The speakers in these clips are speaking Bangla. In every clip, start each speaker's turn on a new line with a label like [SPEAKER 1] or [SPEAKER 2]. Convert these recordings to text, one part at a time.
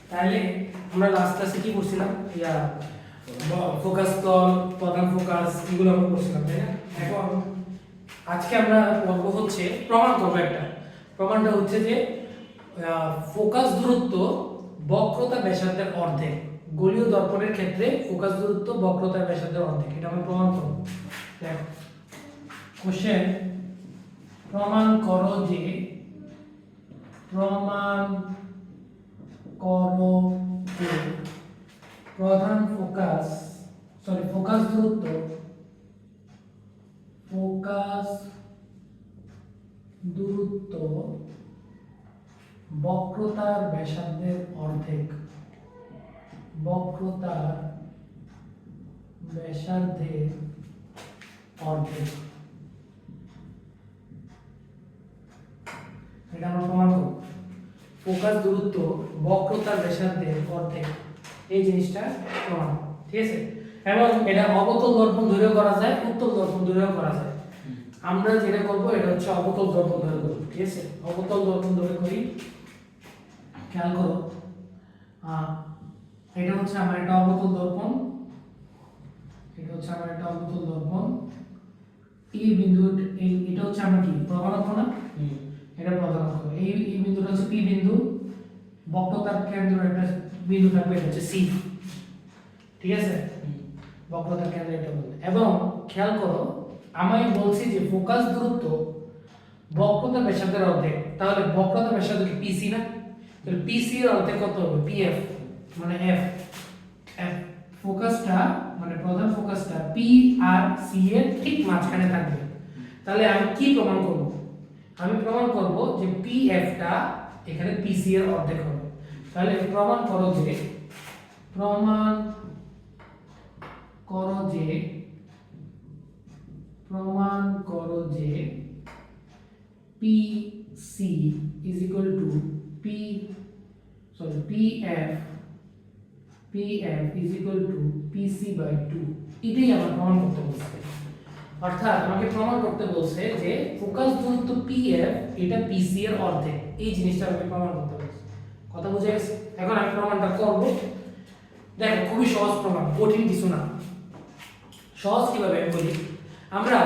[SPEAKER 1] তাহলে আমরা লাস্ট ক্লাসে কি করছিলাম, ফোকাস তল, প্রধান ফোকাস, এগুলো আমরা করছিলাম, তাই না? এখন আজকে আমরা পড়ব হচ্ছে প্রমাণ করব একটা। প্রমাণটা হচ্ছে যে ফোকাস দূরত্ব বক্রতা ব্যাসার্ধের অর্ধেক। গোলীয় দর্পণের ক্ষেত্রে ফোকাস দূরত্ব বক্রতার ব্যাসার্ধের অর্ধেক, এটা আমরা প্রমাণ করব। দেখো কোশ্চেন, প্রমাণ করো যে প্রধান ফোকাস দূরত্ব বক্রতার ব্যাসার্ধের অর্ধেক। এটা আমরা প্রমাণ করব। ফোকাস দূরত্ব বক্রতার ব্যাসার্ধের অর্ধেক, এই জিনিসটা প্রমাণ, ঠিক আছে? এবং এটা অবতল দর্পণ ধরেও করা যায়, উত্তল দর্পণ ধরেও করা যায়। আমরা যেটা করব এটা হচ্ছে অবতল দর্পণ ধরে করব, ঠিক আছে? অবতল দর্পণ ধরে করি। খেয়াল করো, এটা হচ্ছে আমার একটা অবতল দর্পণ, এই বিন্দু, এটা হচ্ছে আমার কি প্রধান অক্ষ না? এটা প্রধান অক্ষ। এই বিন্দুটা হচ্ছে পি বিন্দু, বক্রতার কেন্দ্র একটা বিন্দু থাকবে, এটা হচ্ছে সি, ঠিক আছে? বক্রতার কেন্দ্র একটা বলে। এবং খেয়াল করো, আমি বলছি যে ফোকাস দূরত্ব বক্রতার ব্যাসার্ধের অর্ধেক, তাহলে বক্রতার ব্যাসার্ধ কি পিসি না? তাহলে পিসি এর অর্ধেক কত হবে? পিএফ, মানে এফ। ফোকাসটা মানে প্রধান ফোকাসটা পি আর সি এর ঠিক মাঝখানে থাকবে। তাহলে আমি কি প্রমাণ করব? আমি প্রমাণ করব যে পিএফ টা এখানে পিসি এর অর্ধেক হবে। তাহলে প্রমাণ করো যে PC is equal to PF is equal to PC by 2। এটাই আমরা প্রমাণ করতে বলছে। অর্থাৎ আমাকে প্রমাণ করতে বলছে যে ফোকাস দূরত্ব PF এটা PC এর অর্ধেক, এই জিনিসটা আমাকে প্রমাণ করতে বলছে। কথা বুঝে গেছে? এখন আমি প্রমাণটা করব। দেখো খুবই সহজ প্রমাণ, কঠিন কিছু না। সহজ কিভাবে আমি বলি, আমরা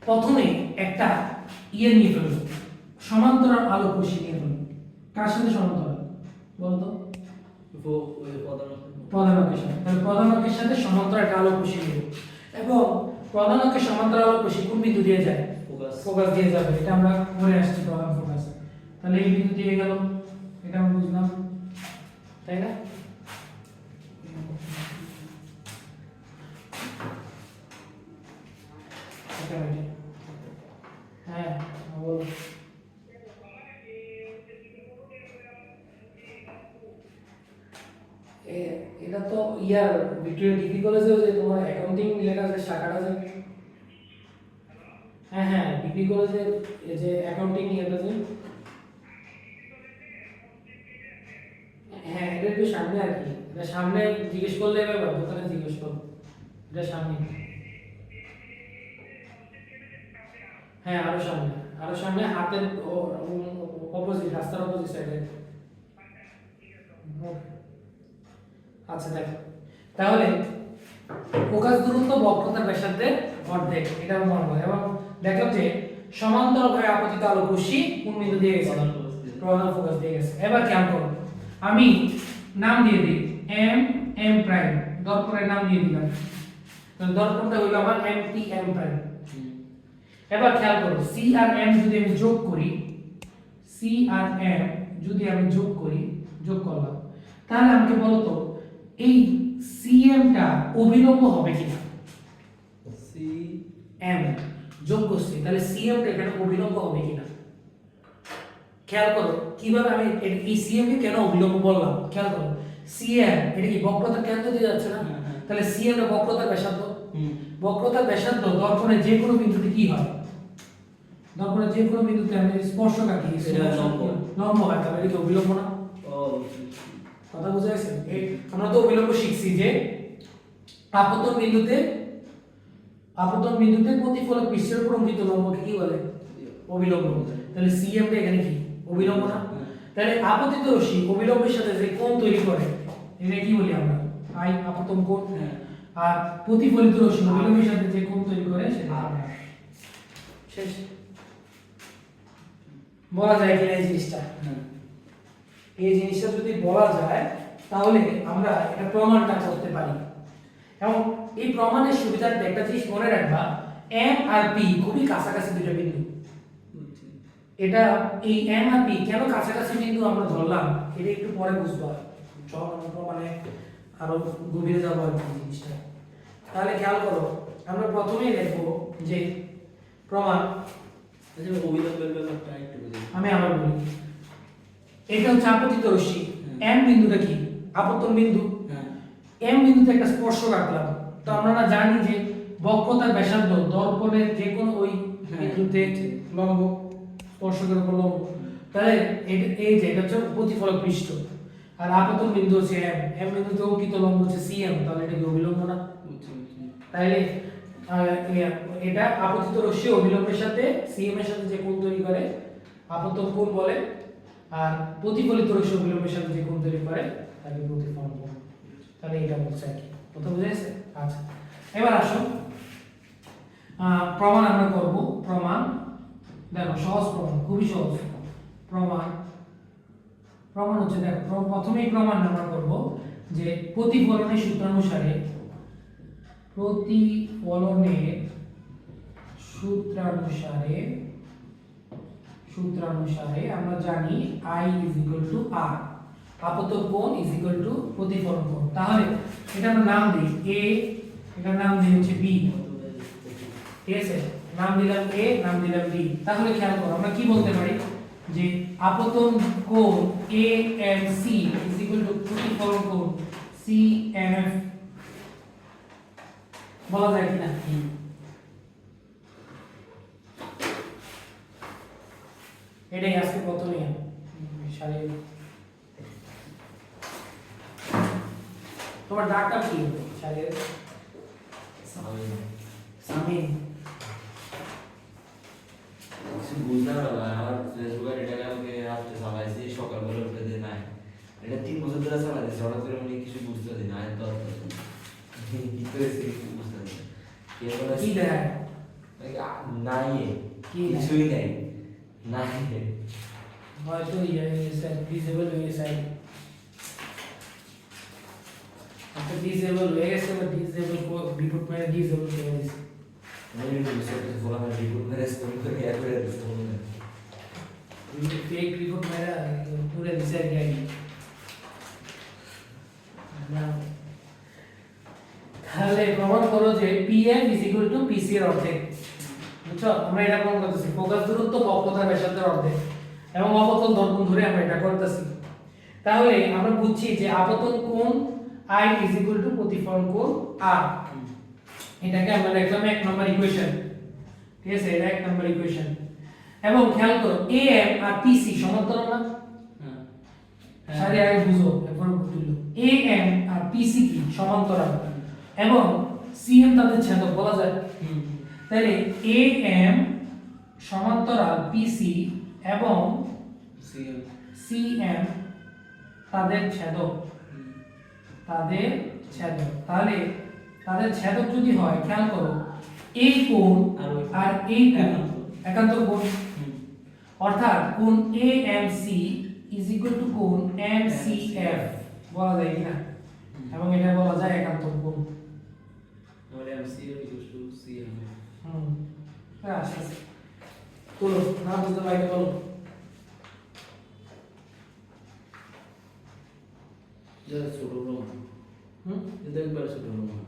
[SPEAKER 1] প্রথমে একটা নিয়ে ফেলবো, সমান্তরাল আলোক রশ্মি নিয়ে ফেলবো। কার সাথে সমান্তরাল বলতো? প্রধান অক্ষের সাথে। তাহলে প্রধান অক্ষের সাথে সমান্তরাল একটা আলোক রশ্মি নেব, এবং প্রধান অক্ষের সমান্তরাল আলোক রশ্মি কোন বিন্দু দিয়ে যায়? ফোকাস দিয়ে যাবে। এটা আমরা পড়ে আসছি, প্রধান ফোকাস। তাহলে এই বিন্দু দিয়ে গেল, এটা আমরা বুঝলাম, তাই না? হ্যাঁ বল। এটা তো ভিক্টোরিয়া ডিগ্রি কলেজে যে তোমার অ্যাকাউন্টিং লেখা আছে শাখাটা আছে। হ্যাঁ ডিগ্রি কলেজে যে অ্যাকাউন্টিং ইয়েটা আছে, হ্যাঁ এটা একটু সামনে আর কি। এটা সামনে জিজ্ঞেস করলে এবার দোকানে জিজ্ঞেস করো, এটা সামনে। হ্যাঁ আরো সামনে হাতের অপোজিট, রাস্তার অপোজিট সাইডে। আচ্ছা দেখো, তাহলে ফোকাস দূরত্ব বক্রতার ব্যাসার্ধের অর্ধেক, এটা আমরা মনে করি। এবং দেখলাম যে সমান্তরালভাবে আপতিত আলোক রশ্মি কোন বিন্দু দিয়ে গেছে? প্রধান ফোকাস দিয়ে গেছে। এবার খেয়াল করো, আমি নাম দিয়ে দিই এম প্রাইম, দর্পণের নাম দিয়ে দিলাম। তাহলে দর্পণটা হলো আমার এম প্রাইম। এবার খেয়াল করো, সি আর এম যদি আমি যোগ করি, যোগ করলাম, তাহলে আমাকে বলো তো এই সিএম টা অভিলম্ব হবে কিনা? সিএম যোগ করছি, তাহলে সিএম টা এখানে অভিলম্ব হবে কিনা? খেয়াল করো কিভাবে আমি এই সিএম কে কেন অভিলম্ব বললাম। খেয়াল করো, সিএম এটা কি বক্রতার কেন্দ্র দিয়ে যাচ্ছে না? তাহলে সিএম এর বক্রতার ব্যাসার্ধ, বক্রতার ব্যাসার্ধ দর্পণের যে কোনো বিন্দুতে কি হয়? দর্পণের যে কোনো বিন্দুতে আমি স্পর্শক আঁকি, লম্ব হয়, তাহলে এটা কি অভিলম্ব না? কথা বুঝা গেছে? আমরা তো অভিলম্ব শিখছি যে আপতন বিন্দুতে প্রতিফলক পৃষ্ঠের উপর অঙ্কিত লম্বকে কি বলে? অবিলম্ব। তাহলে সিএম টা এখানে কি অবিলম্ব না? তাহলে আপতিত রশ্মি অবিলম্বের সাথে যে কোণ তৈরি করে এটা কি বলি আমরা আই আপতন কোণ। আর প্রতিফলিত রশ্মি অবিলম্বের সাথে যে কোণ তৈরি করে সেটা আর। শেষ। বলা যায় কিনা এই জিনিসটা? এই জিনিসটা যদি বলা যায় তাহলে আমরা এটা প্রমাণটা করতে পারি। এবং এই প্রমাণের সুবিধার্থে একটা জিনিস মনে রাখবা, এম আর পি খুবই কাছাকাছি দুটো বিন্দু। এটা এই এম আর পি কেন কাছাকাছি বিন্দু আমরা ধরলাম এটা একটু পরে বুঝবা, যখন আমরা প্রমাণে আরো গভীরে যাবো আর কি জিনিসটা। তাহলে খেয়াল করো, আমরা প্রথমেই দেখবো যে প্রমাণ।
[SPEAKER 2] অবিলম্বের ব্যাপারটা একটু বুঝি।
[SPEAKER 1] আমি আবার বলি, এটা হচ্ছে আপতিত রশ্মি। এম বিন্দুটা কি আপতন বিন্দু। এম বিন্দুতে একটা স্পর্শক আঁকলাম। তো আমরা না জানি যে বক্রতার ব্যাসার্ধ দর্পণের যে কোনো ওই বিন্দুতে লম্ব, স্পর্শকের উপর লম্ব। তাহলে এই যে এটা হচ্ছে প্রতিফলক পৃষ্ঠ, আর আপতন বিন্দু হচ্ছে এম। এম বিন্দুতে অঙ্কিত লম্ব হচ্ছে সিএম। তাহলে এটা কি অবিলম্ব না? তাইলে এটা আপতিত রশ্মি অবিলম্বের সাথে সিএম এর সাথে যে কোণ তৈরি করে আপতন কোণ বলে, আর প্রতিফলিত রশ্মি অবিলম্বের সাথে যে কোণ তৈরি করে তাকে প্রতিফলন কোণ। তাহলে এটা বলছে আর কি, কথা বুঝে গেছে? আচ্ছা, এবার আসো প্রমাণ আমরা করব। প্রমাণ দেখো, সহজ প্রমাণ, খুবই সহজ প্রমাণ। প্রমাণ হচ্ছে দেখো, প্রথমেই প্রমাণ আমরা করব যে প্রতিফলনের সূত্রানুসারে সূত্রানুসারে আমরা জানি I = R, আপতন কোণ = প্রতিফলন কোণ। তাহলে এটা আমরা নাম দিই A, এটার নাম দিই হচ্ছে B, ঠিক আছে? নাম দিলাম A, নাম দিলাম B। তাহলে খেয়াল করো, আমরা কি বলতে পারি যে আপতন কোণ AMC = প্রতিফলন কোণ CMF বলা যায় কিনা? এটাই আজকে প্রথমে সারি। তোমার ডাকটা কি সারি? সামিন।
[SPEAKER 2] বুঝলাম না, আমার ফেসবুকে এটা কালকে রাত্রে চালাইছি, সকালবেলা উঠে দিয়ে নাই। এটা 3 বছর ধরে চালাইছি, হঠাৎ করে মানে কিছু বুঝতে পারি না। তো কি করেছি কিছু বুঝতে পারি না।
[SPEAKER 1] কি দেয়?
[SPEAKER 2] নাই, কিছুই নাই, নাই।
[SPEAKER 1] হয়তো ডিসেবল হয়ে গেছে। একটা ডিসেবল হয়ে গেছে, বা ডিসেবল রিপোর্ট মেরে ডিসেবল হয়ে গেছে।
[SPEAKER 2] আমি বুঝতে পারছি, বলা হয় রিপোর্ট মেরে স্টোরি করে এর করে দিতে হবে না।
[SPEAKER 1] ফেক রিপোর্ট মেরে পুরো ডিসাইড গাই না। তাহলে প্রমাণ করো যে PM = PC এর অর্ধেক। বুঝছো? আমরা এটা প্রমাণ করতেছি, ফোকাস দূরত্ব বক্রতার ব্যাসার্ধের অর্ধেক, এবং অবতল দর্পণ ধরে আমরা এটা করতেছি। তাহলে আমরা বুঝছি যে আপতন কোণ I = প্রতিফলন কোণ R। এটাকে আমরা লিখলাম 1 নম্বর ইকুয়েশন, ঠিক আছে? এটা 1 নম্বর ইকুয়েশন। এবং খেয়াল করো AM আর PC সমান্তরাল না? সারি আগে বুঝো, এরপর বুঝলো। AM আর PC কি সমান্তরাল, এবং CM তাদের ছেদক বলা যায়। তাহলে AM সমান্তরাল PC এবং CM তাদের ছেদক, তাহলে তাদের ছেদক যদি হয়, খেয়াল করো এই কোণ আর এই কোণ একান্তর কোণ। অর্থাৎ কোণ AMC = কোণ MCF বলা যায় কিনা? এবং এটা বলা যায় একান্তর কোণ।
[SPEAKER 2] তাহলে MCF = CM।
[SPEAKER 1] আচ্ছা, বলো না বুঝতে পারলে বলো।
[SPEAKER 2] যারা ছোট প্রমাণ, এটা একবার ছোট প্রমাণ।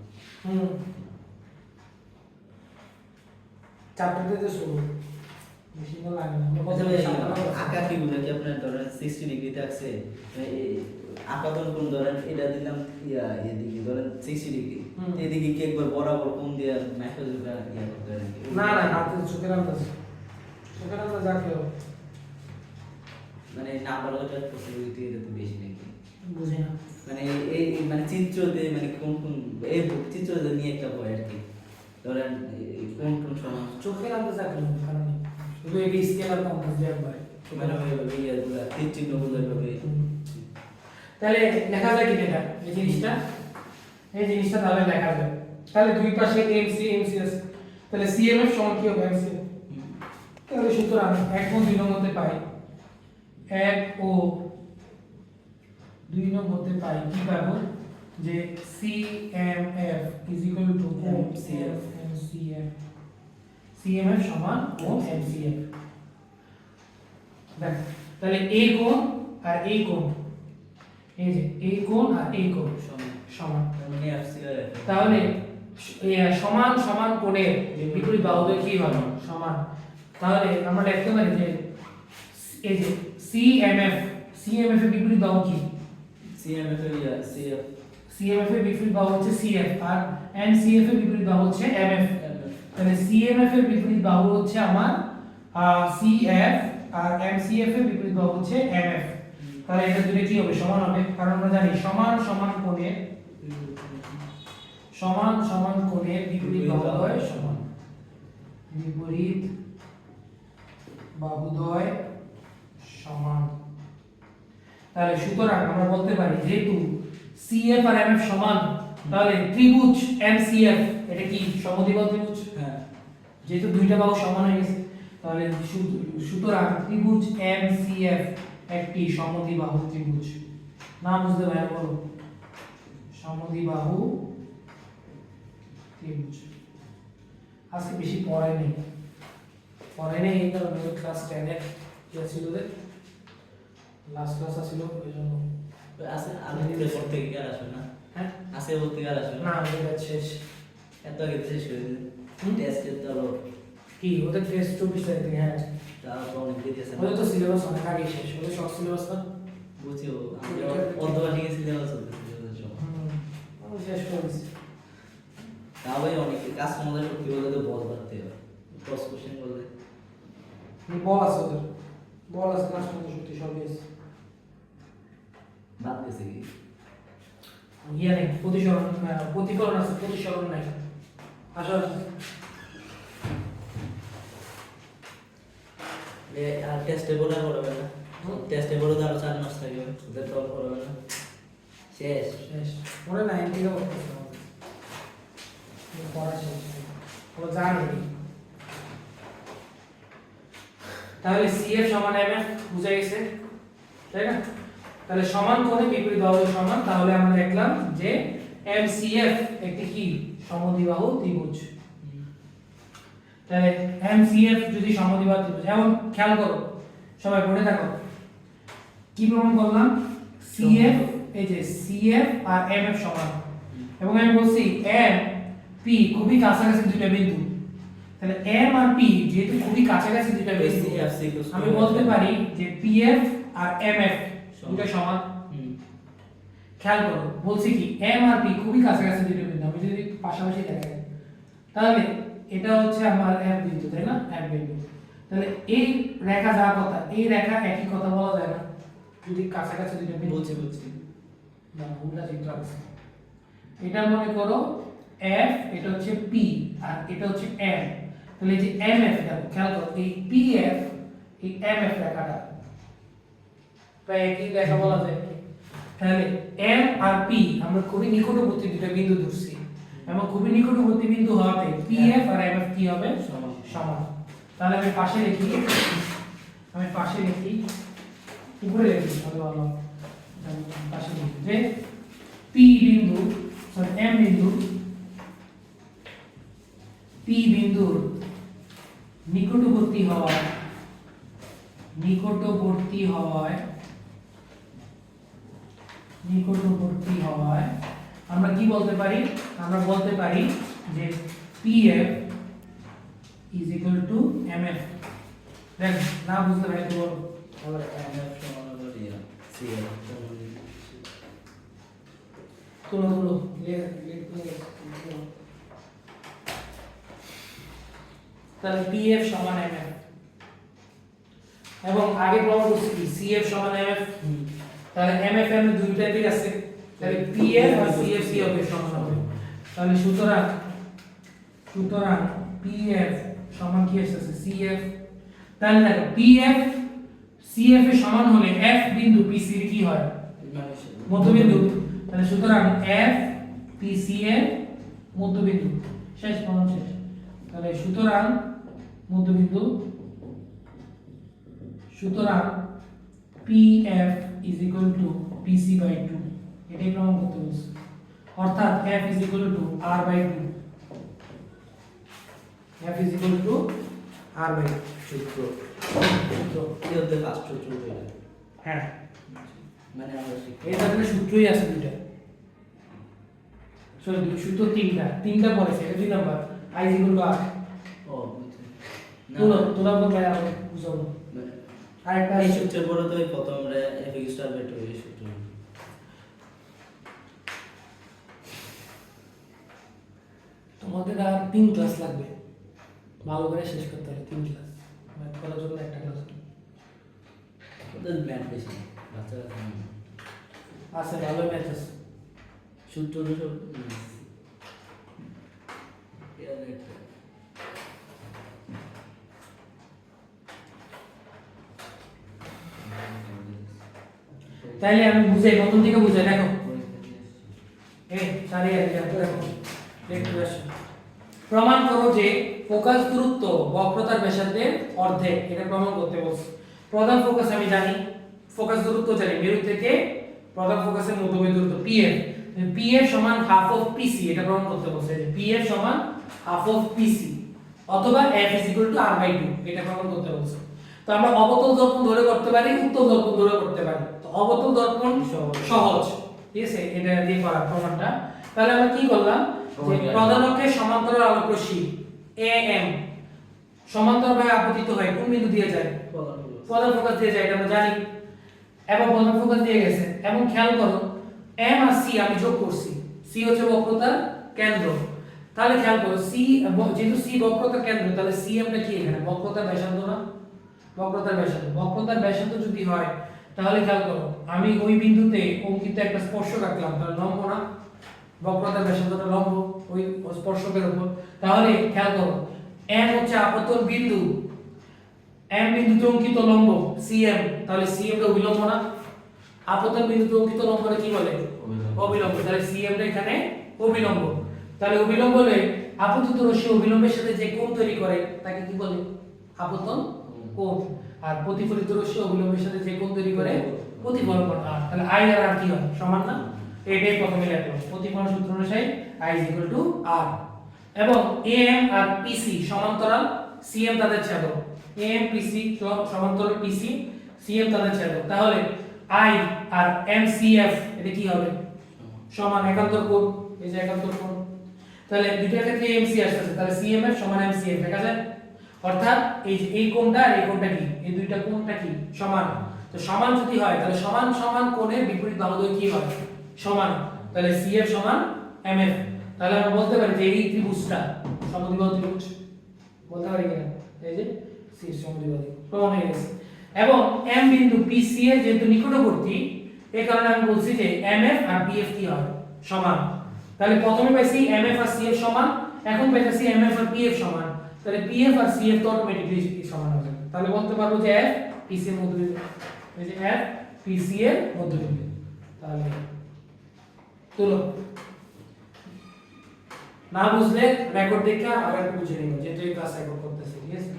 [SPEAKER 1] চ্যাপ্টারতে তো শুরু বেশি তো লাগে না।
[SPEAKER 3] আঁকা কি বলে কি আপনার ধরেন 60 ডিগ্রিতে আছে, আপাতত কোন ধরেন এটা দিলাম এদিকে ধরেন 60 ডিগ্রি, এদিকে কি একবার বরাবর কোন দিয়ে মেসেজ করতে হয় নাকি?
[SPEAKER 1] না না, হাতে চোখের আন্দাজ যাকে
[SPEAKER 3] মানে নাম্বার ওটার পসিবিলিটি এটা তো বেশি নাকি?
[SPEAKER 1] বুঝি না।
[SPEAKER 3] মানে এই মানে চিত্রতে মানে কোন এই চিত্রতে নিয়ে একটা ভয় আর কি। ধরেন কোন সময়
[SPEAKER 1] চোখের আন্দাজ যাকে কারণ শুধু এই স্কেলার কম্পাস দিয়ে একবারে
[SPEAKER 3] মানে ওইভাবে ইয়াগুলা তীর চিহ্ন বোঝাবে।
[SPEAKER 1] তাহলে লেখা যায় কি এটা এই জিনিসটা তাহলে লেখা যায়। তাহলে দুই পাশে এমসি আছে, তাহলে সিএমএফ সমান কি হবে এমসি। তাহলে সুতরাং 1 ও 2 এর মধ্যে পাই 1 ও 2 এর মধ্যে পাই কি পাবো যে সিএমএফ MCF সিএমএফ সমান ও এমসিএফ। দেখ তাহলে এই কোণ আর এই কোণ, এই যে এই কোণ আর এই কোণ সমান,
[SPEAKER 3] মানে এফসিআর
[SPEAKER 1] তাহলে সমান সমান কোণের বিপরীত বাহুদের কি হবে সমান। তাহলে আমরা লিখতে পারি যে এই যে সিএমএফ এর বিপরীত বাহু কি
[SPEAKER 3] সিএমএফ এর সিএফ,
[SPEAKER 1] সিএমএফ এর বিপরীত বাহু হচ্ছে সিএফ আর এমসিএফ এর বিপরীত বাহু হচ্ছে এমএফ। তাহলে সিএমএফ এর বিপরীত বাহু হচ্ছে আমার সিএফ আর এমসিএফ এর বিপরীত বাহু হচ্ছে এমএফ। তাহলে এটা দুটো কি হবে সমান হবে, কারণ আমরা জানি সমান সমান কোণের বিপরীত বাহুদ্বয় সমান, বিপরীত বাহুদ্বয় সমান। তাহলে সুতরাং আমরা বলতে পারি যেহেতু সিএফ আর এমএফ সমান, তাহলে ত্রিভুজ এমসিএফ এটা কি সমদ্বিবাহু ত্রিভুজ।
[SPEAKER 3] হ্যাঁ
[SPEAKER 1] যেহেতু দুইটা বাহু সমান হয়ে গেছে, তাহলে সুতরাং ত্রিভুজ এমসিএফ একটি সমদ্বিবাহু ত্রিভুজ। না বুঝতে ভাই বলো সমদ্বিবাহু ত্রিভুজ। আজকে বেশি পড়াই নেই এই কারণে ক্লাস 10 এর কি ছিল যে লাস্ট ক্লাস ছিল ওই জন্য
[SPEAKER 3] আছে। আমি পড়তে গিয়ে আর আসবে না,
[SPEAKER 1] হ্যাঁ
[SPEAKER 3] আছে বলতে গিয়ে আর আসবে
[SPEAKER 1] না
[SPEAKER 3] না,
[SPEAKER 1] এটা শেষ।
[SPEAKER 3] এত আগে শেষ হয়ে গেছে। টেস্টের তো আরো
[SPEAKER 1] কি ওদের টেস্ট 24 তারিখ থেকে, হ্যাঁ
[SPEAKER 3] তারা তো অনেক দেরি আছে।
[SPEAKER 1] ওদের তো সিলেবাস অনেক আগে শেষ, ওদের শর্ট সিলেবাস না
[SPEAKER 3] বুঝিও আমরা অর্ধবার্ষিক সিলেবাস চলতেছে সব।
[SPEAKER 1] আমি শেষ করেছি।
[SPEAKER 3] তাও ভাই অনেক কাজ মজা সত্যি বলতে তো বল করতে হবে, ক্রস কোশ্চেন বলতে
[SPEAKER 1] বল আছে ওদের, বল আছে ক্লাস মধ্যে সত্যি সবই আছে।
[SPEAKER 3] বাদ গেছে কি
[SPEAKER 1] ইয়ে নেই প্রতিফলন আছে, প্রতিসরণ নাই আসলে।
[SPEAKER 3] আর টেস্টে বলে আর পড়াবে না, টেস্টে বলে তো আরো 4 মাস থাকবে, ওদের তো আর পড়াবে না, শেষ।
[SPEAKER 1] ওরা 9 থেকে পড়তেছে পড়া শেষ, ওরা জানে। তাহলে সিএফ সমান এমএফ বুঝা গেছে, তাই না? তাহলে সমান কোণে বিপরীত বাহু সমান, তাহলে আমরা দেখলাম যে এমসিএফ একটি কি সমদ্বিবাহু ত্রিভুজ। তাহলে এমসিএফ যদি সমদ্বিবাহু ত্রিভুজ, এখন খেয়াল করো সবাই পড়ে থাকো কি প্রমাণ করলাম, সিএফ এই যে সিএফ আর এমএফ সমান, এবং আমি বলছি এম পি খুবই কাছাকাছি দুইটা বিন্দু। তাহলে এম আর পি যেহেতু খুবই কাছাকাছি দুইটা বিন্দু, আমি বলতে পারি যে পিএফ আর এমএফ দুটো সমান। খেয়াল করো বলছি কি এম আর পি খুবই কাছাকাছি দুটো বিন্দু, আমি যদি পাশাপাশি দেখাই তাহলে এটা হচ্ছে আমার এফ বিন্দু, তাই না? এফ বিন্দু। তাহলে এই রেখা যা কথা, এই রেখা একই কথা বলা যায় না যদি কাছাকাছি দুটো বিন্দু।
[SPEAKER 3] বুঝছি
[SPEAKER 1] না ভুলটা চিত্র আছে। এটা মনে করো এফ, এটা হচ্ছে পি আর এটা হচ্ছে এম। তাহলে এই যে এমএফ দেখো খেয়াল করো এই পিএফ এই এমএফ রেখাটা প্রায় একই রেখা বলা যায়। তাহলে এম আর পি আমরা খুবই নিকটবর্তী দুটো বিন্দু ধরছি, এবং খুবই নিকটবর্তী বিন্দু হওয়াতে পিএফ আর এমএফ কি হবে সমান। তাহলে আমি পাশে লিখি উপরে লিখি তাহলে ভালো হবে। পাশে লিখি যে পি বিন্দু সরি এম বিন্দু পি বিন্দুর নিকটবর্তী হওয়ায় আমরা কি বলতে পারি, আমরা বলতে পারি যে PF is equal to MF. দেখ না বুঝতে পারি তো বলো
[SPEAKER 3] আবার এমএফ সমান হলো সিএফ
[SPEAKER 1] তুলো তাহলে পিএফ সমান এমএফ, এবং আগে প্রমাণ করছি কি সিএফ সমান এমএফ। তাহলে এমএফ এম দুইটা দিক আছে, তাহলে পিএফ আর সিএফসি হবে সমান হবে। তাহলে সুতরাং পিএফ সমান কি আসছে সিএফ। তাহলে দেখো PF CF এর সমান হলে F বিন্দু PC এর কি হয় মধ্যবিন্দু। তাহলে সুতরাং F PC এর মধ্যবিন্দু। শেষ প্রমাণ শেষ। তাহলে সুতরাং মধ্যবিন্দু, সুতরাং PF is equal to PC by 2 এটাই প্রমাণ করতে বলছে। অর্থাৎ F is equal to R by 2, F is equal to R by 2
[SPEAKER 3] সূত্র
[SPEAKER 1] সূত্র।
[SPEAKER 3] এই হচ্ছে ফার্স্ট সূত্র এটা।
[SPEAKER 1] হ্যাঁ,
[SPEAKER 3] মানে আমরা শিখি
[SPEAKER 1] এই তাহলে সূত্রই আছে দুইটা, সরি সূত্র তিনটা পড়েছে, এটা 2 number I is equal to R।
[SPEAKER 3] ও বুঝছি না
[SPEAKER 1] তোলা তো ভাই আমাকে বুঝাবো। আরেকটা
[SPEAKER 3] এই সূত্রের পরে তো এই প্রথম আমরা fx স্টার বের করি এই সূত্র।
[SPEAKER 1] তোমাদের আর 3 ক্লাস লাগবে ভালো করে শেষ করতে হলে, 3 ক্লাস ম্যাথ করার জন্য একটা ক্লাস
[SPEAKER 3] ওদের ম্যাথ বেশি বাচ্চারা
[SPEAKER 1] আছে, ভালো ম্যাথ আছে।
[SPEAKER 3] সূত্র তো সব
[SPEAKER 1] তাইলে আমি বুঝাই, প্রথম থেকে বুঝাই। দেখো এই সারি আছে দেখো লেখা আছে, প্রমাণ করো যে ফোকাস দূরত্ব বক্রতার ব্যাসার্ধের অর্ধেক। এটা প্রমাণ করতে বলছে। প্রধান ফোকাস আমি জানি, ফোকাস দূরত্ব জানি, মেরু থেকে প্রধান ফোকাসের মধ্যবিন্দু দূরত্ব PF, PF সমান হাফ অফ PC। এটা প্রমাণ করতে বলছে যে PF সমান হাফ অফ PC অথবা F is equal to R by 2 এটা প্রমাণ করতে বলছে। তো আমরা অবতল দর্পণ ধরে করতে পারি, উত্তল দর্পণ ধরে করতে পারি। তো অবতল দর্পণ সহজ, ঠিক আছে, এটা দিয়ে করা প্রমাণটা। তাহলে আমরা কি করলাম যে প্রধান অক্ষের সমান্তরাল আলোক রশ্মি AM সমান্তরালভাবে আপতিত হয় কোন বিন্দু দিয়ে যায়? প্রধান ফোকাস দিয়ে যায়, এটা আমরা জানি। এবং প্রধান ফোকাস দিয়ে গেছে। এবং খেয়াল করো M আর C আমি যোগ করছি, C হচ্ছে বক্রতার কেন্দ্র। তাহলে খেয়াল করো C যেহেতু C বক্রতার কেন্দ্র, তাহলে CM টা কি এখানে বক্রতার ব্যাসার্ধ না? বক্রতার ব্যাসার্ধ, বক্রতার ব্যাসার্ধ যদি হয় তাহলে খেয়াল করো আমি ওই বিন্দুতে অঙ্কিত একটা স্পর্শক আঁকলাম, তাহলে লম্ব না? বক্রতার ব্যাসার্ধটা লম্ব ওই স্পর্শকের উপর। তাহলে খেয়াল করো M হচ্ছে আপতন বিন্দু, M বিন্দুতে অঙ্কিত লম্ব CM, তাহলে CM টা অভিলম্ব না? আপতন বিন্দুতে অঙ্কিত লম্বটা কি বলে? অভিলম্ব। তাহলে CM টা এখানে অভিলম্ব। তাহলে অভিলম্ব হলে আপতিত রশ্মি অভিলম্বের সাথে যে কোণ তৈরি করে তাকে কি বলে? আপতন কোণ। আর প্রতিফলিত রশ্মি অভিলম্বের সাথে যে কোণ তৈরি করে প্রতিফলন কোণ। তাহলে I আর R কি হয়? সমান না? এটাই প্রথমে লিখলাম, প্রতিফলন সূত্র অনুযায়ী I is equal to R। এবং AM আর PC সমান্তরাল, CM তাদের ছেদক। AM PC সমান্তরাল PC, CM তাদের ছেদক। তাহলে I আর MCF এটা কি হবে? সমান একান্তর কোণ, এই যে একান্তর কোণ। তাহলে দুইটার ক্ষেত্রে MC আসছে, তাহলে CMF সমান MCF লেখা যায়। অর্থাৎ এই যে এই কোণটা আর এই কোণটা কি? এই দুইটা কোণটা কি? সমান। তো সমান যদি হয় তাহলে সমান সমান কোণের বিপরীত বাহুদ্বয় কি হয়? সমান। তাহলে CF সমান MF। তাহলে আমরা বলতে পারি যে এই ত্রিভুজটা সমদ্বিবাহু ত্রিভুজ বলতে পারি কিনা? এই যে C সমদ্বিবাহু প্রমাণ হয়ে গেছে। এবং M বিন্দু PC এর যেহেতু নিকটবর্তী, এই কারণে আমি বলছি যে MF আর PF কি হয়? সমান। তাহলে প্রথমে পাইছি MF আর CF সমান, এখন পাইছি MF আর PF সমান। তাহলে PF আর CF তো অটোমেটিক্যালি সমান হবে। তাহলে বলতে পারবো যে F PC এর মধ্যবিন্দু, এই যে F PC এর মধ্যবিন্দু। তাহলে চলো না বুঝলে রেকর্ড দেখে আবার একটু বুঝে নিব, যেহেতু এই ক্লাস রেকর্ড করতেছি, ঠিক আছে?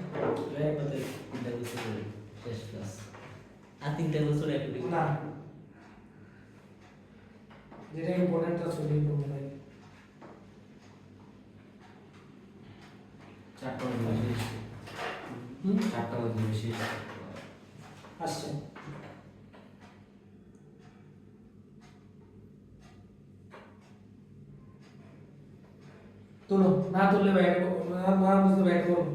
[SPEAKER 3] একবারে তিনটা বছর শেষ ক্লাস আর 3টা বছর একটু
[SPEAKER 1] না, যেটা ইম্পর্টেন্ট আছে ওই করব ভাই।
[SPEAKER 2] 4টা বাজে শেষ। 4টা বাজে শেষ
[SPEAKER 1] আসছে। তুলো না তুললে ভাই না বুঝতে ভাই করবো।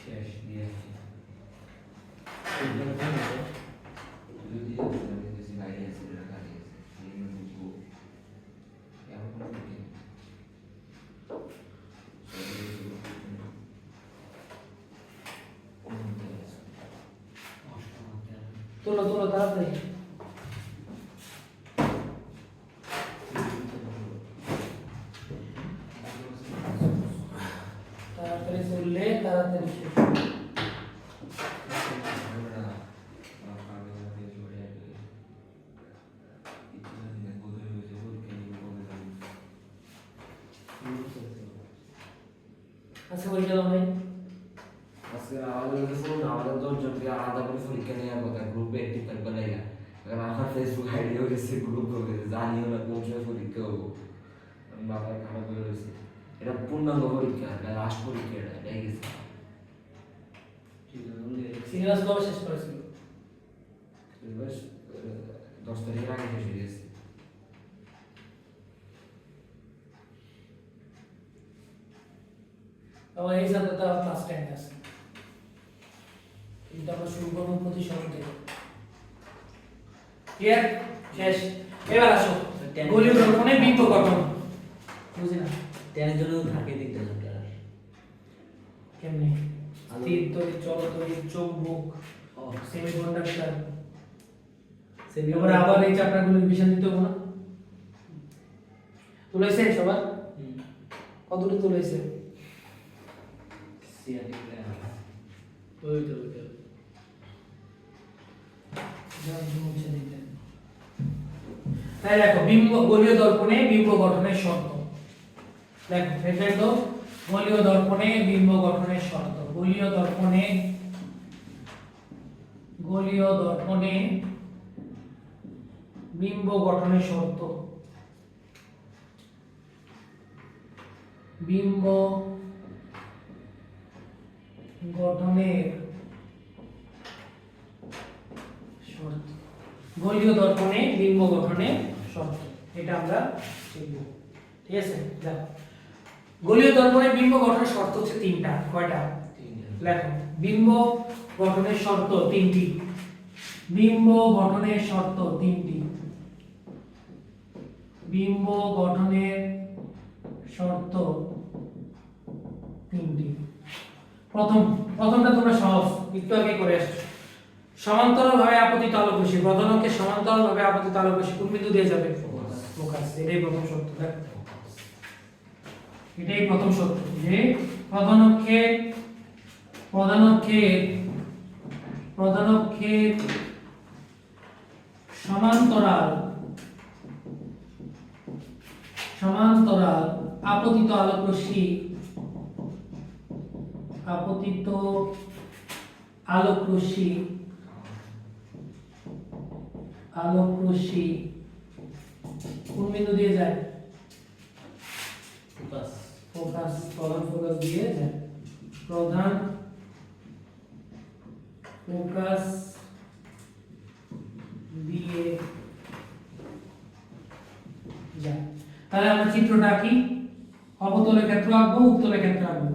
[SPEAKER 2] শেষ দিয়ে
[SPEAKER 1] তুলো তুলো তাড়াতাড়ি। তাড়াতাড়ি শেষ। আজকে পরীক্ষা দাও নাই?
[SPEAKER 2] আজকে আমাদের 10 জনকে আলাদা করে পরীক্ষা নেওয়ার কথা, গ্রুপে অ্যাক্টিভ থাকবে না। কারণ আমার ফেসবুক আইডি হয়ে গেছে, গ্রুপ হয়ে গেছে, জানিও না কোন সময় পরীক্ষা হবো। আমি মাথায় খারাপ হয়ে গেছে। এটা পূর্ণাঙ্গ পরীক্ষা, এটা লাস্ট পরীক্ষা, এটাই গেছে।
[SPEAKER 1] সিলেবাস কবে শেষ করেছিল?
[SPEAKER 2] সিলেবাস 10 তারিখের আগে শেষ হয়ে গেছে।
[SPEAKER 1] আমার এই সাবজেক্টটা ক্লাস 10 আছে। এটা আমরা শুরু করবো প্রতিশোধ থেকে। ক্লিয়ার? শেষ। এবার আসো গোলীয় দর্পণে বিম্ব গঠন। বুঝি না
[SPEAKER 3] 10 জন্য থাকে দিকটা চ্যাপ্টার
[SPEAKER 1] কেমনে? স্থির তড়িৎ, চল তড়িৎ, চৌম্বক, সেমিকন্ডাক্টর। এবার আবার এই চ্যাপ্টারগুলো রিভিশন দিতে হবে না? তুলেছে সবার? কতটুকু তুলেছে?
[SPEAKER 3] সিআরটি প্ল্যান
[SPEAKER 1] ওই তো তাই দেখো বিম্ব গোলীয় দর্পণে বিম্ব গঠনের শর্ত। দেখো এটা তো গোলীয় দর্পণে বিম্ব গঠনের শর্ত। গোলীয় দর্পণে বিম্ব গঠনের শর্ত। বিম্ব গঠনের শর্ত। গোলীয় দর্পণে বিম্ব গঠনের শর্ত, এটা আমরা শিখব। ঠিক আছে? দেখো গোলীয় দর্পণে বিম্ব গঠনের শর্ত হচ্ছে তিনটা। কয়টা? লেখো। বিম্ব গঠনের শর্ত তিনটি। বিম্ব গঠনের শর্ত তিনটি। বিম্ব গঠনের শর্ত তিনটি। প্রথমটা তোমরা সহজ, একটু আগে করে আসছো। সমান্তরালভাবে আপতিত আলোক রশ্মি, প্রধানকে সমান্তরালভাবে আপতিত আলোক রশ্মি কোন বিন্দু দিয়ে যাবে? ফোকাস। এটাই প্রথম শর্ত। দেখ এটাই প্রথম শর্ত যে প্রধানকে সমান্তরাল আপতিত আলোক রশ্মি কোন বিন্দু দিয়ে যায়? ফোকাস। প্রধান ফোকাস দিয়ে যায়। প্রধান ফোকাস দিয়ে যায়। তাহলে আমরা চিত্রটা কি অবতলের ক্ষেত্র আঁকবো, উত্তলের ক্ষেত্র আঁকবো।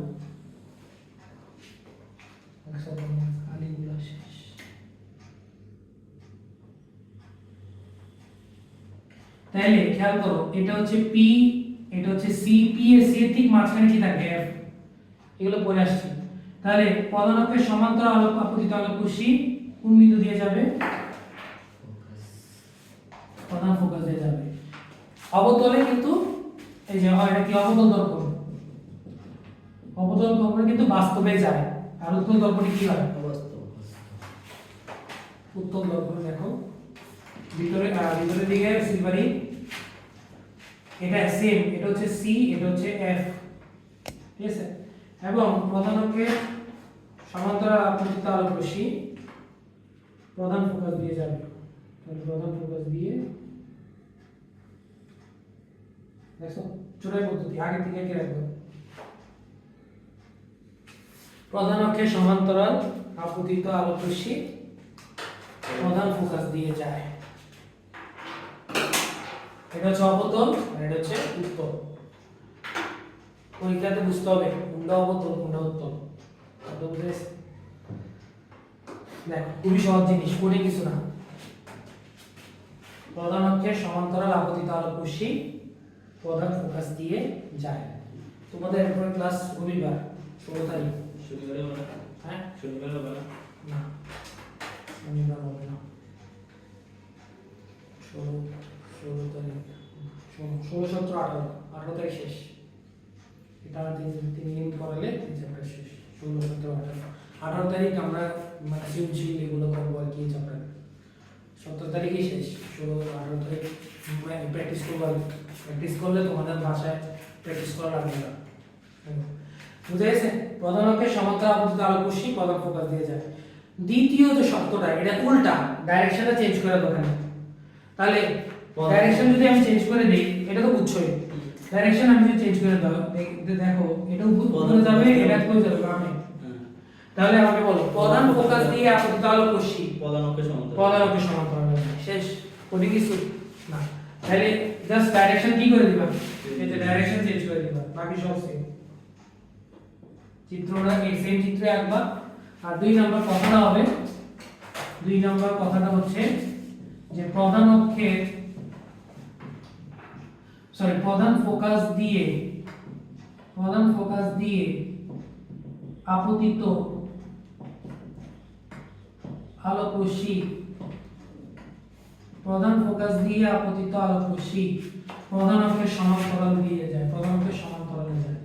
[SPEAKER 1] তাহলে খেয়াল করো, এটা হচ্ছে পি, এটা হচ্ছে সি। পি এ সি এর ঠিক মাঝখানে কি থাকে? এফ। এগুলো পড়ে আসছে। তাহলে প্রধানকে সমান্তরাল আলোক আপতিত আলোক রশ্মি কোন বিন্দু দিয়ে যাবে? প্রধান ফোকাস দিয়ে যাবে। অবতলে কিন্তু এই যে এটা কি অবতল দর্পণ। অবতল দর্পণ কিন্তু বাস্তবে যায়, আর উত্তল দর্পণে কি হয়? উত্তল দর্পণ দেখো ভিতরের দিকে সিলভারি, এটা সেম, এটা হচ্ছে সি, এটা হচ্ছে এফ। ঠিক আছে? এবং প্রধানকে সমান্তরাল আপতিত আলোক রশ্মি প্রধান ফোকাস দিয়ে যাবে। তাহলে প্রধান ফোকাস দিয়ে দেখো চোরাই পদ্ধতি আগে থেকে কি রাখবো? প্রধান অক্ষের সমান্তরাল আপতিত আলোক রশ্মি প্রধান ফোকাস দিয়ে যায়। এটা হচ্ছে অবতল আর এটা হচ্ছে উত্তল। পরীক্ষাতে বুঝতে হবে কোনটা অবতল কোনটা উত্তল। কত বুঝেছ? দেখো খুবই সহজ জিনিস, করে কিছু না। প্রধান অক্ষের সমান্তরাল আপতিত আলোক রশ্মি প্রধান ফোকাস দিয়ে যায়। তোমাদের এরপরে ক্লাস রবিবার 16 তারিখ।
[SPEAKER 3] শনিবারে হবে না?
[SPEAKER 1] হ্যাঁ
[SPEAKER 3] শনিবারে হবে না?
[SPEAKER 1] না শনিবার হবে না। 16 তারিখ, 16, 17, 18 তারিখ শেষ। এটা 3 দিন করালে 3 চ্যাপ্টার শেষ। 16, 17, 18 তারিখ আমরা মানে সৃজনশীল এগুলো করবো আর কি চ্যাপ্টার। 17 তারিখই শেষ, 16, 18 তারিখ প্র্যাকটিস করবো। প্র্যাকটিস করলে তোমাদের ভাষায় প্র্যাকটিস করা লাগবে না। বুঝে গেছে? প্রধান অক্ষের সমান্তরাল আপতিত আলোক রশ্মি প্রধান ফোকাস দিয়ে যায়। দ্বিতীয় যে শর্তটা এটা উল্টা, ডাইরেকশনটা চেঞ্জ করে দোকানে। তাহলে ডাইরেকশন যদি আমি চেঞ্জ করে দেই, এটা তো বুঝছোই, ডাইরেকশন আমি যদি চেঞ্জ করে দাও দেখো এটা উপরে যাবে, এটা কই যাবে বামে। তাহলে আমাকে বলো প্রধান ফোকাস দিয়ে আপতিত আলোক রশ্মি
[SPEAKER 3] প্রধান অক্ষের
[SPEAKER 1] সমান্তরাল শেষ, ওটি কিছু না। তাহলে জাস্ট ডাইরেকশন কি করে দিবা, এই যে ডাইরেকশন চেঞ্জ করে দিবা, বাকি সব সেম। চিত্রটা এই সেম চিত্রে আঁকবা। আর 2 নাম্বার কথাটা হবে, 2 নাম্বার কথাটা হচ্ছে যে প্রধান ফোকাস দিয়ে আপতিত আলোক রশ্মি প্রধান অক্ষের সমান্তরালে দিয়ে যায়, প্রধান অক্ষের সমান্তরালে যায়।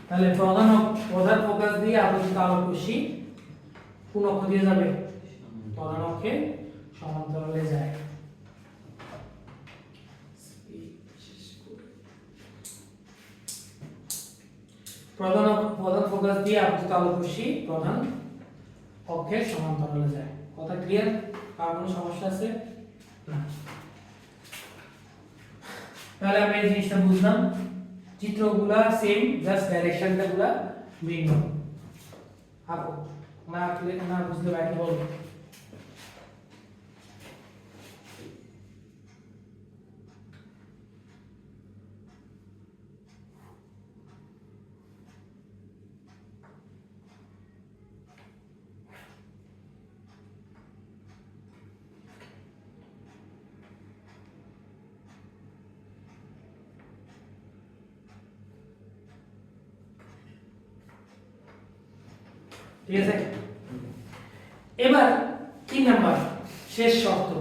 [SPEAKER 1] তাহলে প্রধান ফোকাস দিয়ে আপতিত আলোক রশ্মি কোন অক্ষ দিয়ে যাবে, প্রধান অক্ষের সমান্তরালে যায়। প্রধান ফোকাস দিয়ে আপতিত আলোক রশ্মি প্রধান অক্ষের সমান্তরালে যায়। কথা ক্লিয়ার? আর কোনো সমস্যা আছে না? তাহলে আমি এই জিনিসটা বুঝলাম, চিত্রগুলা সেম, জাস্ট ডাইরেকশনটা গুলা ভিন্ন। আঁকো, না আঁকলে না বুঝলে বাইরে বলো। ঠিক আছে? এবার 3 নাম্বার শেষ শর্ত।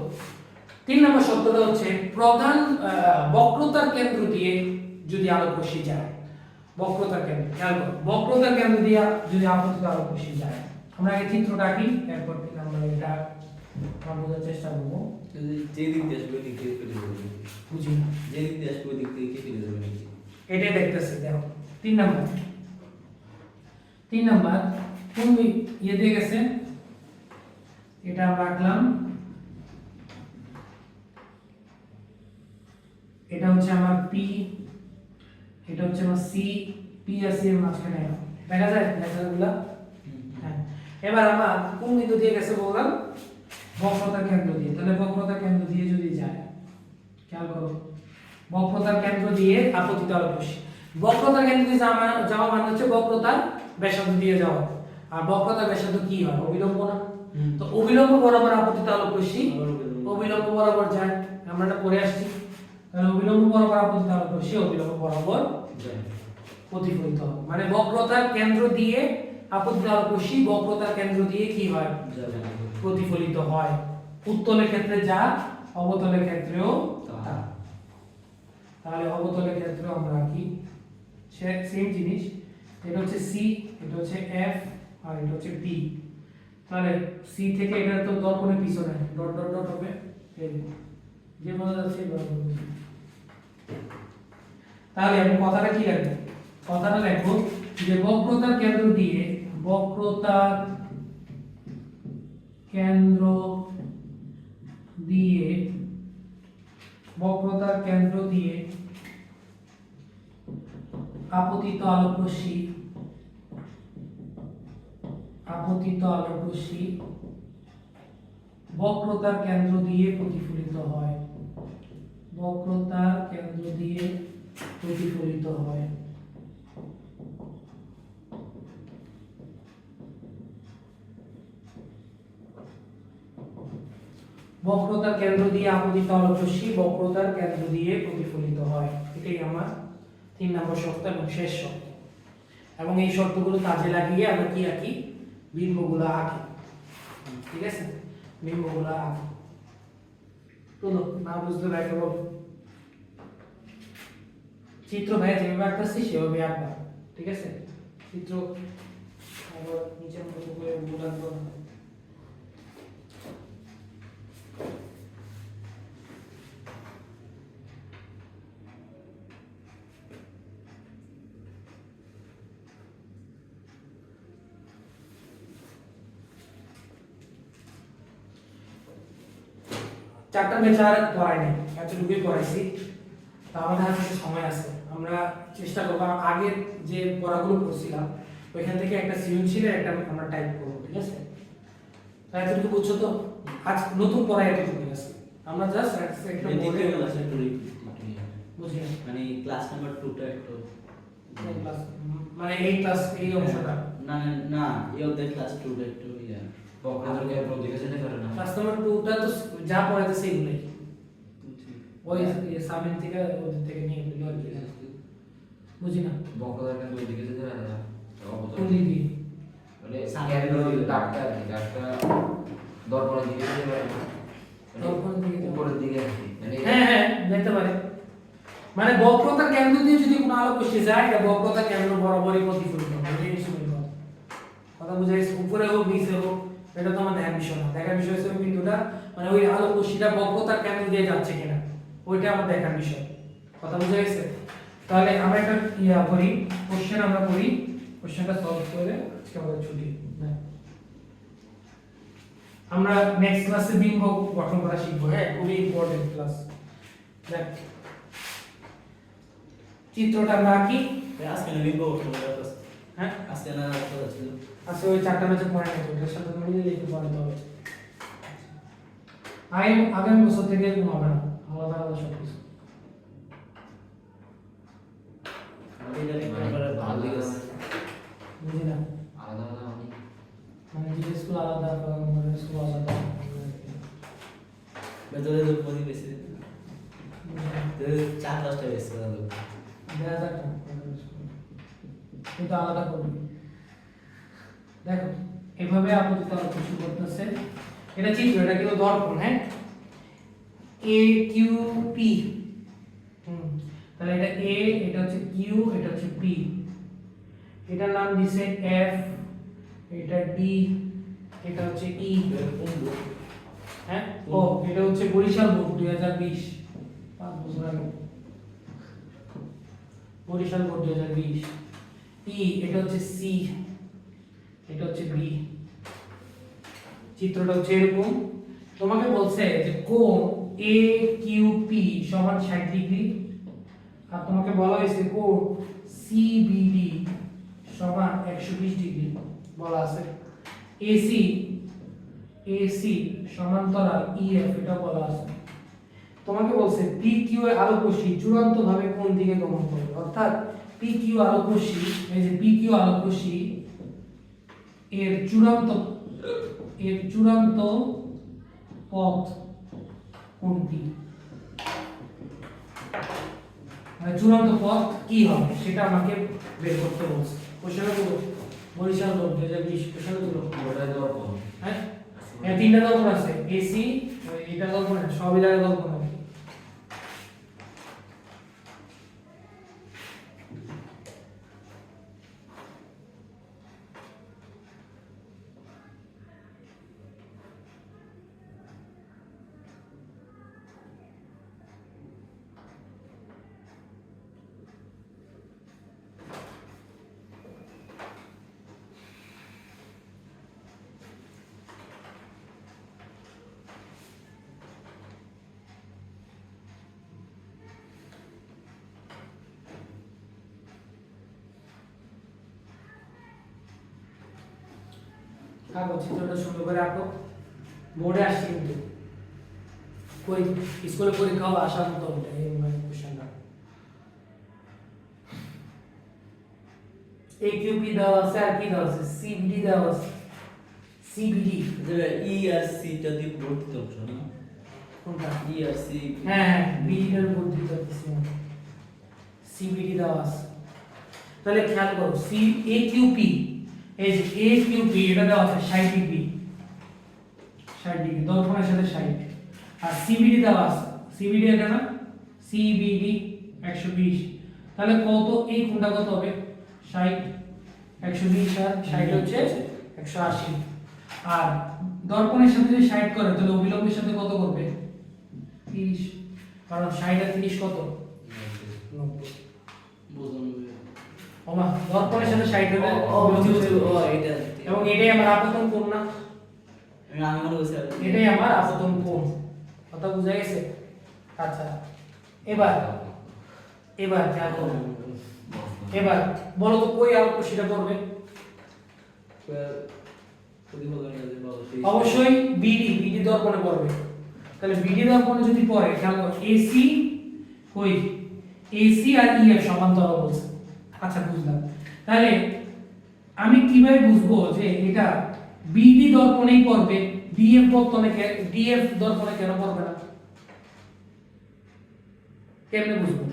[SPEAKER 1] 3 নাম্বার শর্তটা হচ্ছে প্রধান বক্রতার কেন্দ্র দিয়ে যদি আলোক রশ্মি যায়, বক্রতার কেন্দ্র দিয়ে যদি আপতিত আলোক রশ্মি যায়। আমরা এই চিত্রটা আঁকি, এরপর আমরা এটা বোঝার চেষ্টা করবো।
[SPEAKER 3] যে দিক দিয়ে আসবে দিক দিয়ে ফেলে দেবে,
[SPEAKER 1] বুঝি না,
[SPEAKER 3] যে দিক দিয়ে আসবে দিক দিয়ে ফেলে দেবে নাকি?
[SPEAKER 1] এটাই দেখতেছি। দেখো 3 নাম্বার কোন ইয়ে দিয়ে গেছে, এটা আমরা আঁকলাম। এটা হচ্ছে আমার পি, এটা হচ্ছে আমার সি, পি আর সি এর মাঝখানে দেখা যায় লেখাগুলো। হ্যাঁ, এবার আমার কোন বিন্দু দিয়ে গেছে বললাম, বক্রতার কেন্দ্র দিয়ে। তাহলে বক্রতার কেন্দ্র দিয়ে যদি যায়, খেয়াল করো, বক্রতার কেন্দ্র দিয়ে আপতিত আলোক রশ্মি। বক্রতার কেন্দ্র দিয়ে যাওয়া মানে হচ্ছে বক্রতার ব্যাসার্ধ দিয়ে যাওয়া। আর বক্রতার ব্যাসার্ধ কি হয়, অবিলম্ব না? তো অবিলম্ব বরাবর আপতিত আলোক রশ্মি অবিলম্ব বরাবর যায়, আমরা এটা পড়ে আসছি। তাহলে অবিলম্ব বরাবর আপতিত আলোক রশ্মি অবিলম্ব বরাবর প্রতিফলিত হয়। মানে বক্রতার কেন্দ্র দিয়ে আপতিত আলোক রশ্মি বক্রতার কেন্দ্র দিয়ে কি হয়, প্রতিফলিত হয়। উত্তলের ক্ষেত্রে যা, অবতলের ক্ষেত্রেও তা। তাহলে অবতলের ক্ষেত্রে আমরা কি সেম জিনিস, এটা হচ্ছে সি, এটা হচ্ছে এফ, আর এটা হচ্ছে পি। তাহলে সি থেকে এটা তো দর্পণের পিছনে ডট ডট ডট হবে, যে বোঝা যাচ্ছে। তাহলে আমি কথাটা কি রাখবো, কথাটা রাখবো যে বক্রতার কেন্দ্র দিয়ে আপতিত আলোক রশ্মি বক্রতার কেন্দ্র দিয়ে প্রতিফলিত হয়, বক্রতার কেন্দ্র দিয়ে প্রতিফলিত হয়। বক্রতার কেন্দ্র দিয়ে আপতিত আলোক রশ্মি বক্রতার কেন্দ্র দিয়ে প্রতিফলিত হয়। এটাই আমার 3 নম্বর শর্ত এবং শেষ শর্ত। এবং এই শর্তগুলো কাজে লাগিয়ে আমরা কি আঁকি, বিম্বগুলো আঁকি। ঠিক আছে, বিম্বগুলো আঁকি। বলো না বুঝতে ভাইকে বল। চিত্র ভাই যেভাবে আঁকতেছি সেভাবে আঁকবা, ঠিক আছে? চিত্র আবার নিচের মতো করে বোঝাবো না। চারটা বেচার পড়াইনি, এতটুকুই পড়াইছি। তা আমাদের হাতে সময় আছে, আমরা চেষ্টা করবো আগের যে পড়াগুলো পড়ছিলাম ওইখান থেকে একটা সৃজনশীলের একটা আমরা টাইপ করবো, ঠিক আছে? তা এতটুকু বুঝছো তো? আজ নতুন পড়াই এতটুকুই আছে, আমরা জাস্ট একটা
[SPEAKER 3] দ্বিতীয়
[SPEAKER 1] বোর্ডে
[SPEAKER 3] ক্লাসে একটু
[SPEAKER 1] বুঝি না
[SPEAKER 3] মানে ক্লাস নাম্বার 2 টা একটু
[SPEAKER 1] ক্লাস মানে এই ক্লাস এই অংশটা
[SPEAKER 3] না না না এই অধ্যায় ক্লাস 2 টা একটু ইয়া
[SPEAKER 2] বক্রতাকে প্রতীকে সেটা করে না।
[SPEAKER 1] ক্লাস নাম্বার 2টা তো যা পড়াইতেছে এগুলাই, ওই সামনে থেকে ওদের থেকে নিয়ে এগুলো আর কি, বুঝি না
[SPEAKER 2] বক্রতাকে দুই দিকে যেতে পারে না।
[SPEAKER 1] কোন দিকে
[SPEAKER 2] মানে কেন্দ্র ডাক্তার আর কি, ডাক্তার দর্পণের দিকে যেতে পারে না। মানে
[SPEAKER 1] দর্পণের দিকে যেতে
[SPEAKER 2] উপরের দিকে আর কি। মানে
[SPEAKER 1] হ্যাঁ হ্যাঁ যেতে পারে, মানে বক্রতার কেন্দ্র দিয়ে যদি কোনো আলোক রশ্মি যায় এটা বক্রতার কেন্দ্র বরাবরই প্রতিফলিত হবে, এই বিষয়টা কথা বুঝে গেছে? উপরে হোক নিচে হোক এটা তো আমার দেখার বিষয় না, দেখার বিষয় হচ্ছে বিন্দুটা মানে ওই আলোক রশ্মিটা বক্রতার কেন্দ্র দিয়ে যাচ্ছে কিনা ওইটা আমার দেখার বিষয়, কথা বুঝে গেছে? তাহলে আমরা একটা করি, কোশ্চেন আমরা করি, কোশ্চেনটা সলভ করে আজকে আমাদের ছুটি। হ্যাঁ আমরা নেক্সট ক্লাসে বিম্ব গঠন করা শিখবো, হ্যাঁ খুবই ইম্পর্টেন্ট ক্লাস। দেখ চিত্রটা আমরা আঁকি,
[SPEAKER 3] আজকে না বিম্ব গঠন করা
[SPEAKER 1] হ্যাঁ
[SPEAKER 3] আজকে না কথা ছিল
[SPEAKER 1] আজকে ওই চারটা ম্যাচে পড়ে নেবো, ওটার সাথে মিলিয়ে লিখে পড়াতে হবে। আগামী বছর থেকে এরকম হবে না, আলাদা আলাদা সব কিছু।
[SPEAKER 3] এটা নিয়ে আমরা ভালো লাগছে
[SPEAKER 1] বুঝি না
[SPEAKER 2] আলাদা আলাদা
[SPEAKER 1] মানে যে স্কুল আলাদা মানে স্কুল আলাদা
[SPEAKER 3] বেতরে তো পরি বেশি তো 4-5টা বেশি করা লোক
[SPEAKER 1] দেখা যাক না, কিন্তু আলাদা করবি। দেখো এভাবে আপাতত আলোচনা শুরু করতেছে, এটা চিত্র, এটা কিন্তু দর্পণ, হ্যাঁ এ কিউ পি, তাহলে এটা এ, এটা হচ্ছে কিউ, এটা হচ্ছে পি, এটার নাম দিছে এফ, এটা ডি, এটা হচ্ছে ই, হ্যাঁ ও এটা হচ্ছে বরিশাল বোর্ড 2020 5 বছর আগে, বরিশাল বোর্ড 2020। ই এটা হচ্ছে সি, এটা হচ্ছে বি। চিত্রটা হচ্ছে এরকম, তোমাকে বলছে যে কোণ এ কিউ পি সমান 60 ডিগ্রি, আর তোমাকে বলা হয়েছে কোণ সিবিডি সমান 120 ডিগ্রি বলা আছে। এসি এসি সমান্তরাল ইএফ এটা বলা আছে। তোমাকে বলছে পি কিউ এর আলোক রশ্মি চূড়ান্ত ভাবে কোন দিকে গমন করবে, অর্থাৎ পি কিউ আলোক রশ্মি, এই যে পি কিউ আলোক রশ্মি এর চূড়ান্ত পথ কোনটি, মানে চূড়ান্ত পথ কি হবে সেটা আমাকে বের করতে বলছে। কোশ্চেনগুলো বরিশাল বোর্ড 2020 কোশ্চেনগুলো
[SPEAKER 2] ওটা দর্পণ।
[SPEAKER 1] হ্যাঁ এই তিনটা দর্পণ আছে, এসি এটা দর্পণ না, সবই জায়গায় দর্পণ আছে। আঁকো চিত্রটা সুন্দর করে আঁকো, বোর্ডে আসছে কিন্তু কই স্কুলে পরীক্ষা হবে আসার মতো ওটা এই মানে কোশ্চেনটা। এ কিউ পি দেওয়া আছে, আর কি দেওয়া আছে সিবিডি দেওয়া আছে, সিবিডি
[SPEAKER 3] যেটা ই আর সি টা দিয়ে পড়তে অংশ না
[SPEAKER 1] কোনটা,
[SPEAKER 3] ই আর সি
[SPEAKER 1] হ্যাঁ হ্যাঁ বিডি এর উপর দিতে হচ্ছে, সিবিডি দেওয়া আছে। তাহলে খেয়াল করো সি এ কিউ পি, এই যে এ কিউ পি এটা দেওয়া আছে 60 ডিগ্রি, 60 ডিগ্রি দর্পণের সাথে 60, আর সিবিডি দেওয়া আছে, সিবিডি এটা না, সিবিডি 120, তাহলে কত এই কোণটা কত হবে 60, 120 আর 60 হচ্ছে 180। আর দর্পণের সাথে যদি 60 করে তাহলে অভিলম্বের সাথে কত করবে 30, কারণ 60 আর 30 কত 90। ওমা দর্পণের সাথে 60 হলে
[SPEAKER 3] এটা
[SPEAKER 1] এবং এটাই আমার আপতন কোণ না,
[SPEAKER 3] আমি মনে করছি
[SPEAKER 1] এটাই আমার আপতন কোণ। কথা বুঝা গেছে? আচ্ছা এবার এবার খেয়াল করো, এবার বলো তো কই আলোক রশ্মিটা পড়বে? অবশ্যই বিডি দর্পণে পড়বে। তাহলে বিডি দর্পণে যদি পড়ে খেয়াল করো এসি কই, এসি আর ইএফ সমান্তরাল বলছে। আচ্ছা বুঝলাম। তাহলে আমি কিভাবে বুঝবো যে এটা বিডি দর্পণেই পড়বে, ডিএফ দর্পণে ডিএফ দর্পণে কেন পড়বে না? কেমনে বুঝবো?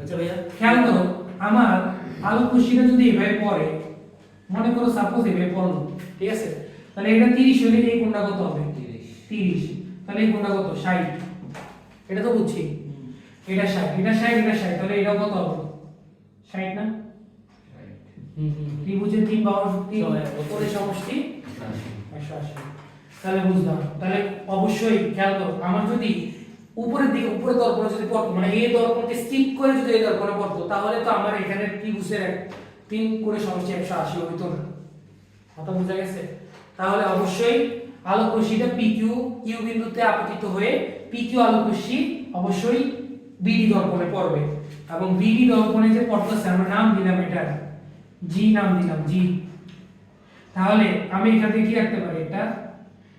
[SPEAKER 3] আচ্ছা ভাইয়া
[SPEAKER 1] খেয়াল করো আমার আলোক রশ্মিটা যদি এভাবে পড়ে, মনে করো সাপোজ এভাবে পড়লো, ঠিক আছে, তাহলে এটা 30 হলে এই কোণটা কত হবে 30, তাহলে এই কোণটা কত 60, এটা তো বুঝছি, এটা 60, এটা 60, এটা 60, তাহলে এটা কত হবে 60 না? ত্রিভুজের 3 বাহু 3 কোণের সমষ্টি 180। তাহলে বুঝলাম। তাহলে অবশ্যই খেয়াল করো আমার যদি উপরের দিকে উপরে দর্পণে যদি পড়তো, মানে এই দর্পণকে স্কিপ করে যদি এই দর্পণে পড়তো, তাহলে তো আমার এখানে ত্রিভুজের 3 কোণের সমষ্টি 180 হইতো না। কথা বোঝা গেছে? তাহলে অবশ্যই আলোক রশ্মিটা পিকিউ কিউ বিন্দুতে আপতিত হয়ে পিকিউ আলোক রশ্মি অবশ্যই বিডি দর্পণে পড়বে, এবং বিডি দর্পণে যে পড়তেছে আমরা নাম দিলাম এটা জি, নাম দিলাম জি। তাহলে আমি এখান থেকে কি রাখতে পারি, এটা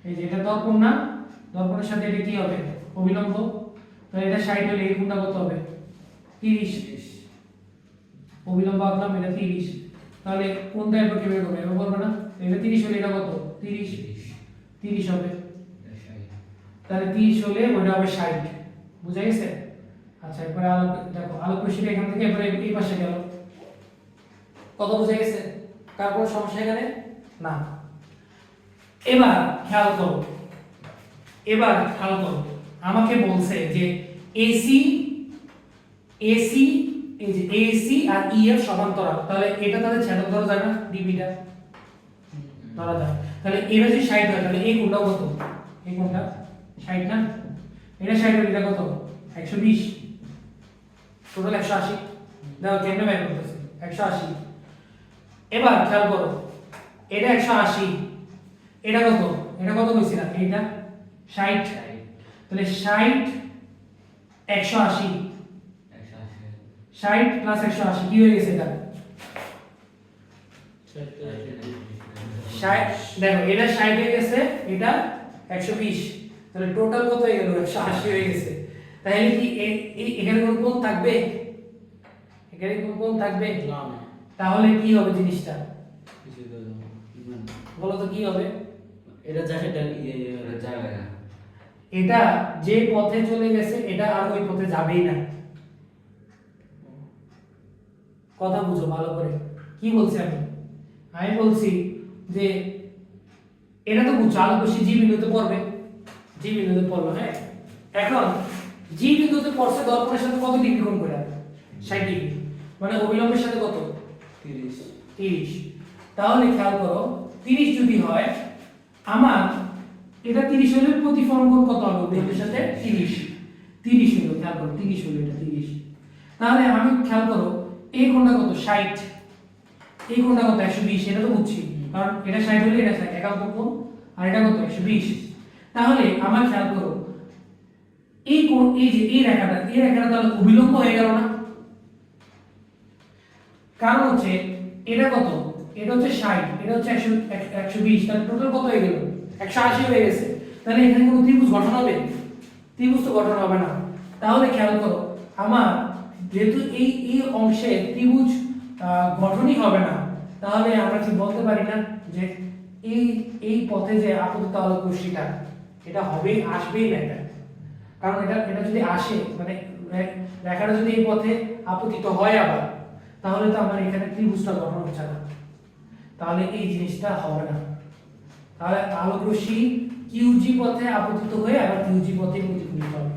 [SPEAKER 1] এই যে এটা দর্পণ না, দর্পণের সাথে এটা কি হবে অভিলম্ব, তাহলে এটা 60 হলে এই কোণটা কত হবে 30, অভিলম্ব আঁকলাম এটা 30, তাহলে কোণটা এবার কিভাবে করবে এভাবে করবে না, এটা 30 হলে এটা কত 30 হবে, তাহলে 30 হলে ওটা হবে 60। বুঝা গেছে? আচ্ছা এরপর আলোক দেখো আলোক রশ্মিটা এখান থেকে এবারে এই পাশে গেল, কত বুঝা গেছে? কার কোনো সমস্যা এখানে না? এবার খেয়াল করো, এবার খেয়াল করো আমাকে বলছে যে এসি এসি এই যে এসি আর ইএফ সমান্তরাল, তাহলে এটা তাদের ছেদক ধরা যায় না, ডিবিটা ধরা যায়। তাহলে এটা যদি 60 হয় তাহলে এই কোণটা কত, এই কোণটা 60 না, এটা 60 হলে এটা কত 120, টোটাল 180। দেখো কেমনে বের করতেছে 180। এবার খেয়াল করো এটা 180, এটা কত, এটা কত কইছিলাম, এইটা 60, তাহলে 60 180, 60 প্লাস 180 কি হয়ে গেছে এটা 60। দেখো এটা 60 হয়ে গেছে, এটা 120, তাহলে টোটাল কত হয়ে গেল 180 হয়ে গেছে। তাহলে কি এখানে কোন কোণ থাকবে, এখানে কোন কোণ থাকবে না, তাহলে কি হবে জিনিসটা বলো তো কি হবে?
[SPEAKER 3] এটা জায়গাটা
[SPEAKER 1] এটা যে পথে চলে গেছে এটা আর ওই পথে যাবেই না। কথা বুঝো ভালো করে, কি বলছি আমি বলছি যে এটা তো বুঝছো আলোক রশ্মি জি বিন্দুতে পড়বে, জি বিন্দুতে পড়লো, হ্যাঁ এখন জি বিন্দুতে পড়ছে দর্পণের সাথে কত ডিগ্রি কোণ করে 60 ডিগ্রি, মানে অভিলম্বের সাথে কত 30। তাহলে খেয়াল করো 30 যদি হয় আমার এটা 30 হলে প্রতিফলন কোণ কত হবে অভিলম্বের সাথে 30 হলো, খেয়াল করো 30 হলো এটা 30। তাহলে আমি খেয়াল করো এই কোণটা কত 60, এই কোণটা কত 120, এটা তো বুঝছি কারণ এটা 60 হলে এটা 60 একান্ত কোণ, আর এটা কত 120। তাহলে আমার খেয়াল করো এই কোণ এই যে এই রেখাটা তাহলে অভিলম্ব হয়ে গেল না, কারণ হচ্ছে এটা কত, এটা হচ্ছে 60, এটা হচ্ছে 120, তাহলে টোটাল কত হয়ে গেল 180 হয়ে গেছে। তাহলে এখানে কোনো ত্রিভুজ গঠন হবে, ত্রিভুজ তো গঠন হবে না। তাহলে খেয়াল করো আমার যেহেতু এই অংশে ত্রিভুজ গঠনই হবে না, তাহলে আমরা কি বলতে পারি না যে এই পথে যে আপতিত আলোক রশ্মিটা এটা হবেই, আসবেই না এটা, কারণ এটা যদি আসে মানে রেখাটা যদি এই পথে আপতিত হয় আবার, তাহলে তো আমার এখানে ত্রিভুজটা গঠন হচ্ছে না, তাহলে এই জিনিসটা হবে না। তাহলে আলোক রশ্মি কিউজি পথে আপতিত হয়ে আবার কিউজি পথে প্রতিফলিত হবে,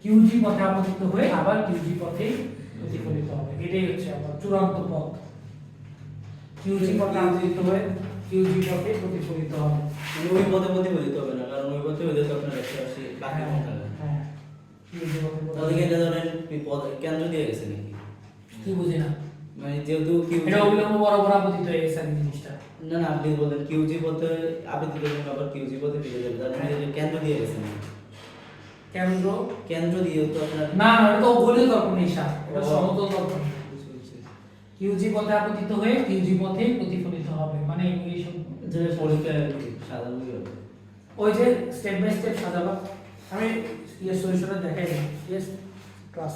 [SPEAKER 1] কিউজি পথে আপতিত হয়ে আবার কিউজি পথে প্রতিফলিত হবে, এটাই হচ্ছে আমার চূড়ান্ত পথ। কিউজি পথে আপতিত হয়ে কিউজি পথে প্রতিফলিত হবে।
[SPEAKER 3] মানে ওই পথে প্রতিফলিত হবে না, কারণ ওই পথে হইলে তো আপনার একটা রাশি বাকি
[SPEAKER 1] হ্যাঁ,
[SPEAKER 3] থাকবে।
[SPEAKER 1] হ্যাঁ, কিউজি পথে
[SPEAKER 3] তাহলে কি এটা ধরেন কেন্দ্র দিয়ে গেছে নাকি?
[SPEAKER 1] কি বুঝি না,
[SPEAKER 3] মানে যেহেতু
[SPEAKER 1] এটা অবিলম্ব বরাবর আপতিত হয়ে গেছে আর কি জিনিসটা।
[SPEAKER 3] না না, আপনি বলেন কিউজি পথে আপতিত এবং আবার কিউজি পথে ফিরে যাবে, তার মানে এটা কেন্দ্র দিয়ে গেছে না?
[SPEAKER 1] কেন্দ্র
[SPEAKER 3] কেন্দ্র দিয়ে তো আপনার
[SPEAKER 1] না না, এটা তো গোলীয় দর্পণ হিসাব, এটা
[SPEAKER 3] ও।
[SPEAKER 1] সমতল দর্পণ। কিউজি পথে আপতিত হয়ে কিউজি পথে প্রতিফলিত হবে, মানে এই সব
[SPEAKER 3] যে পরীক্ষায় সাধারণ কি হবে?
[SPEAKER 1] ওই যে স্টেপ বাই স্টেপ সাজাবা। আমি ইয়ে সলিউশনটা দেখাই দিই, ইয়েস ক্লাস